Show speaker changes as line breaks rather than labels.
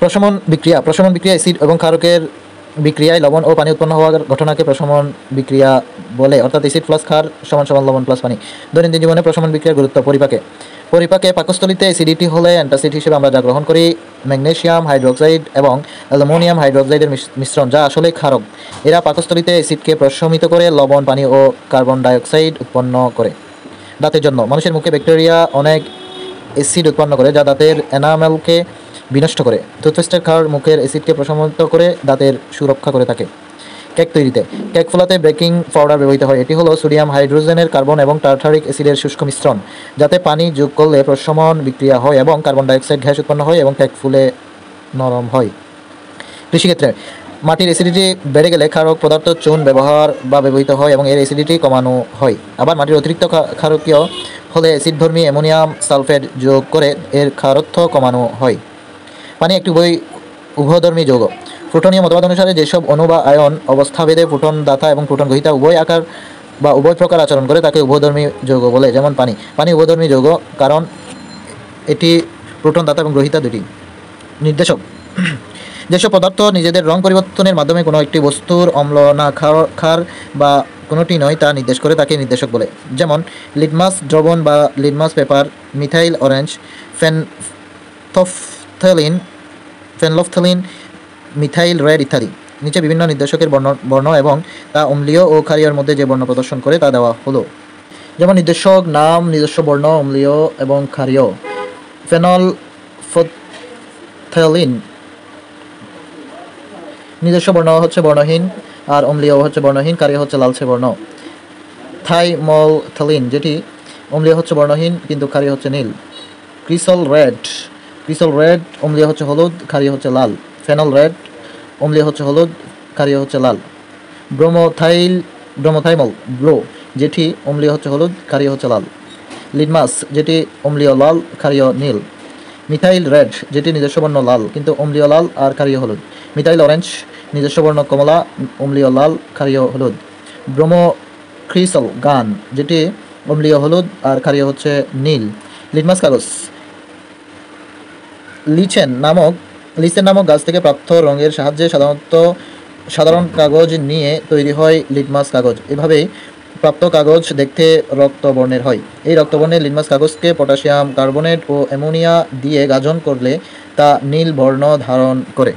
প্রশমন বিক্রিয়া অ্যাসিড এবং ক্ষারকের বিক্রিয়ায় লবণ ও পানি উৎপন্ন হওয়ার ঘটনাকে প্রশমন বিক্রিয়া বলে, অর্থাৎ অ্যাসিড প্লাস ক্ষার সমান সমান লবণ প্লাস পানি। দৈনন্দিন জীবনে প্রশমন বিক্রিয়ার গুরুত্ব। পরিপাকে পাকস্থলীতে অ্যাসিডিটি হলে অ্যান্টাসিড হিসেবে আমরা যা গ্রহণ করি ম্যাগনেসিয়াম হাইড্রোক্সাইড এবং অ্যালুমিনিয়াম হাইড্রোক্সাইডের মিশ্রণ, যা আসলে ক্ষারক। এরা পাকস্থলীতে অ্যাসিডকে প্রশমিত করে লবণ, পানি ও কার্বন ডাইঅক্সাইড উৎপন্ন করে। দাঁতের জন্য মানুষের মুখে ব্যাকটেরিয়া অনেক অ্যাসিড উৎপন্ন করে, যা দাঁতের এনামেলকে বিনষ্ট করে। টুথপেস্টের ক্ষার মুখের অ্যাসিডকে প্রশমিত করে দাঁতের সুরক্ষা করে থাকে। কেক তৈরিতে কেক ফোলাতে বেকিং পাউডার ব্যবহৃত হয়। এটি হলো সোডিয়াম হাইড্রোজেনের কার্বন এবং টার্টারিক অ্যাসিডের শুষ্ক মিশ্রণ, যাতে পানি যোগ করলে প্রশমন বিক্রিয়া হয় এবং কার্বন ডাইঅক্সাইড গ্যাস উৎপন্ন হয় এবং কেক ফুলে নরম হয়। কৃষিক্ষেত্রে মাটির অ্যাসিডিটি বেড়ে গেলে ক্ষারক পদার্থ চুন ব্যবহৃত হয় এবং এর অ্যাসিডিটি কমানো হয়। আবার মাটির অতিরিক্ত ক্ষারকীয় হলে অ্যাসিডধর্মী অ্যামোনিয়াম সালফেট যোগ করে এর ক্ষারত্ব কমানো হয়। পানি একটি উভয়ধর্মী যৌগ। প্লুটোনীয় মতবাদ অনুসারে যেসব অণু বা আয়ন অবস্থাভেদে প্রোটন দাতা এবং প্রোটন গ্রহীতা উভয় আকার বা উভয় প্রকার আচরণ করে তাকে উভয়ধর্মী যৌগ বলে। যেমন পানি উভয়ধর্মী যৌগ কারণ এটি প্রোটন দাতা এবং গ্রহীতা দুটি। নির্দেশক: যেসব পদার্থ নিজেদের রং পরিবর্তনের মাধ্যমে কোনো একটি বস্তুর অম্ল না ক্ষার বা কোনোটি নয় তা নির্দেশ করে তাকে নির্দেশক বলে। যেমন লিটমাস দ্রবণ বা litmus paper, methyl orange, phenolphthalein, methyl red ইত্যাদি। নিচে বিভিন্ন নির্দেশকের বর্ণ এবং তা অম্লীয় ও ক্ষারীয়র মধ্যে যে বর্ণ প্রদর্শন করে তা দেওয়া হলো। যেমন নির্দেশক নাম, নিজস্ব বর্ণ, অম্লীয় এবং ক্ষারীয়। ফেনলফথলিন নিজস্ব বর্ণ হচ্ছে বর্ণহীন আর অম্লীয় হচ্ছে বর্ণহীন, ক্ষারীয় হচ্ছে লালচে বর্ণ। থাইমলথলিন যেটি অম্লীয় হচ্ছে বর্ণহীন কিন্তু ক্ষারীয় হচ্ছে নীল। ক্রিসল রেড অম্লীয় হচ্ছে হলুদ, ক্ষারীয় হচ্ছে লাল। ফেনল রেড অম্লীয় হচ্ছে হলুদ, ক্ষারীয় হচ্ছে লাল। ব্রোমোথাইমল ব্লু যেটি অম্লীয় হচ্ছে হলুদ, ক্ষারীয় হচ্ছে লাল। লিটমাস যেটি অম্লীয় লাল, ক্ষারীয় নীল। মিথাইল রেড যেটি নিজস্ব বর্ণ লাল কিন্তু অম্লীয় লাল আর ক্ষারীয় হলুদ। মিথাইল অরেঞ্জ নিজস্ব বর্ণ কমলা, অম্লীয় লাল, ক্ষারীয় হলুদ। ব্রোমোক্রিসল গান যেটি অম্লীয় হলুদ আর ক্ষারীয় হচ্ছে নীল। লিটমাস কাগজ লিচেন নামক গাছ থেকে প্রাপ্ত রঙের সাহায্যে সাধারণ কাগজ নিয়ে তৈরি হয় লিটমাস কাগজ। এভাবেই প্রাপ্ত কাগজ দেখতে রক্তবর্ণের হয়। এই রক্তবর্ণের লিটমাস কাগজকে পটাশিয়াম কার্বনেট ও অ্যামোনিয়া দিয়ে গাজন করলে তা নীল বর্ণ ধারণ করে।